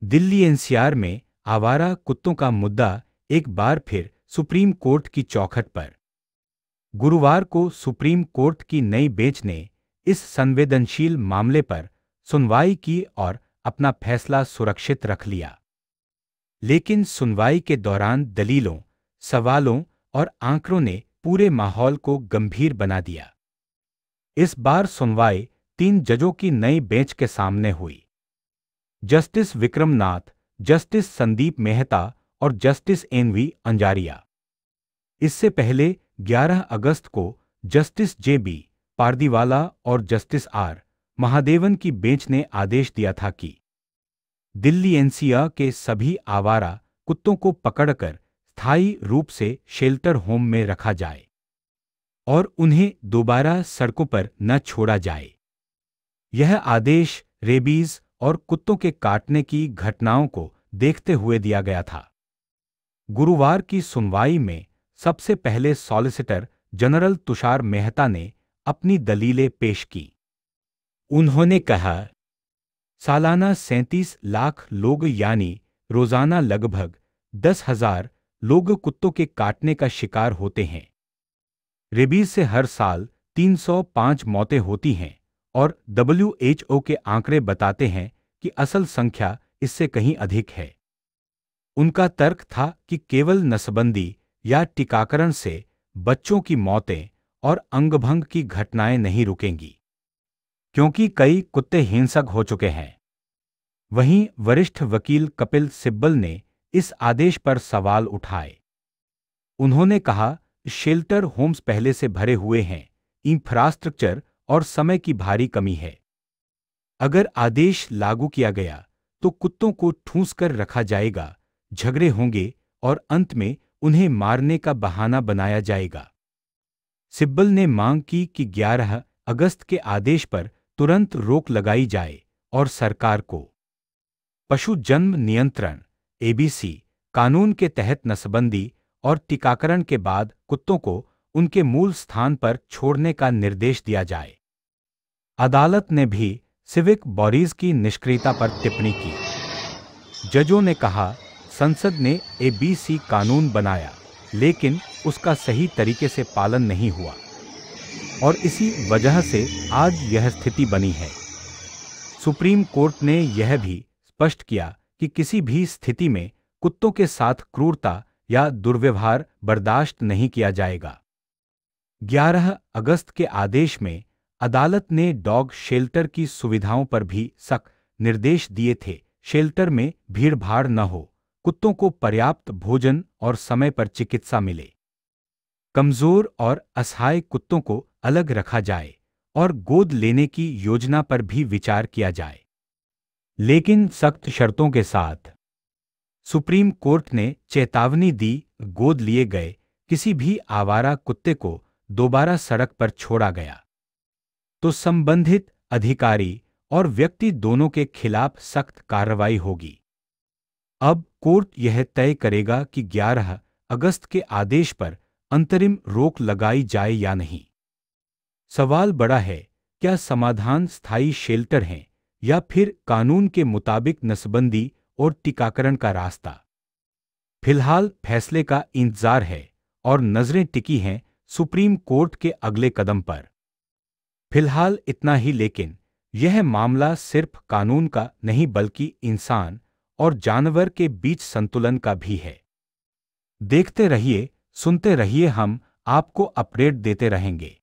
Delhi NCR में आवारा कुत्तों का मुद्दा एक बार फिर सुप्रीम कोर्ट की चौखट पर। गुरुवार को सुप्रीम कोर्ट की नई बेंच ने इस संवेदनशील मामले पर सुनवाई की और अपना फैसला सुरक्षित रख लिया। लेकिन सुनवाई के दौरान दलीलों, सवालों और आंकड़ों ने पूरे माहौल को गंभीर बना दिया। इस बार सुनवाई 3 जजों की नई बेंच के सामने हुई। जस्टिस विक्रम नाथ, जस्टिस संदीप मेहता और जस्टिस एन.वी. अंजारिया। इससे पहले 11 अगस्त को जस्टिस जे.बी. पारदीवाला और जस्टिस आर. महादेवन की बेंच ने आदेश दिया था कि दिल्ली एनसीआर के सभी आवारा कुत्तों को पकड़कर स्थायी रूप से शेल्टर होम में रखा जाए और उन्हें दोबारा सड़कों पर न छोड़ा जाए। यह आदेश रेबीज और कुत्तों के काटने की घटनाओं को देखते हुए दिया गया था। गुरुवार की सुनवाई में सबसे पहले सॉलिसिटर जनरल तुषार मेहता ने अपनी दलीलें पेश की। उन्होंने कहा, सालाना 37 लाख लोग यानी रोजाना लगभग 10,000 लोग कुत्तों के काटने का शिकार होते हैं। रेबीज से हर साल 305 मौतें होती हैं और WHO के आंकड़े बताते हैं कि असल संख्या इससे कहीं अधिक है। उनका तर्क था कि केवल नसबंदी या टीकाकरण से बच्चों की मौतें और अंगभंग की घटनाएं नहीं रुकेंगी, क्योंकि कई कुत्ते हिंसक हो चुके हैं। वहीं वरिष्ठ वकील कपिल सिब्बल ने इस आदेश पर सवाल उठाए। उन्होंने कहा, शेल्टर होम्स पहले से भरे हुए हैं, इंफ्रास्ट्रक्चर और समय की भारी कमी है। अगर आदेश लागू किया गया तो कुत्तों को ठूंस कर रखा जाएगा, झगड़े होंगे और अंत में उन्हें मारने का बहाना बनाया जाएगा। सिब्बल ने मांग की कि 11 अगस्त के आदेश पर तुरंत रोक लगाई जाए और सरकार को पशु जन्म नियंत्रण (ABC) कानून के तहत नसबंदी और टीकाकरण के बाद कुत्तों को उनके मूल स्थान पर छोड़ने का निर्देश दिया जाए। अदालत ने भी सिविक बॉडीज की निष्क्रियता पर टिप्पणी की। जजों ने कहा, संसद ने ABC कानून बनाया, लेकिन उसका सही तरीके से पालन नहीं हुआ और इसी वजह से आज यह स्थिति बनी है। सुप्रीम कोर्ट ने यह भी स्पष्ट किया कि किसी भी स्थिति में कुत्तों के साथ क्रूरता या दुर्व्यवहार बर्दाश्त नहीं किया जाएगा। 11 अगस्त के आदेश में अदालत ने डॉग शेल्टर की सुविधाओं पर भी सख्त निर्देश दिए थे। शेल्टर में भीड़भाड़ न हो, कुत्तों को पर्याप्त भोजन और समय पर चिकित्सा मिले, कमजोर और असहाय कुत्तों को अलग रखा जाए और गोद लेने की योजना पर भी विचार किया जाए, लेकिन सख्त शर्तों के साथ। सुप्रीम कोर्ट ने चेतावनी दी, गोद लिए गए किसी भी आवारा कुत्ते को दोबारा सड़क पर छोड़ा गया तो संबंधित अधिकारी और व्यक्ति दोनों के खिलाफ सख्त कार्रवाई होगी। अब कोर्ट यह तय करेगा कि 11 अगस्त के आदेश पर अंतरिम रोक लगाई जाए या नहीं। सवाल बड़ा है, क्या समाधान स्थायी शेल्टर हैं या फिर कानून के मुताबिक नसबंदी और टीकाकरण का रास्ता? फिलहाल फैसले का इंतजार है और नजरें टिकी हैं सुप्रीम कोर्ट के अगले कदम पर। फिलहाल इतना ही, लेकिन यह मामला सिर्फ कानून का नहीं बल्कि इंसान और जानवर के बीच संतुलन का भी है। देखते रहिए, सुनते रहिए, हम आपको अपडेट देते रहेंगे।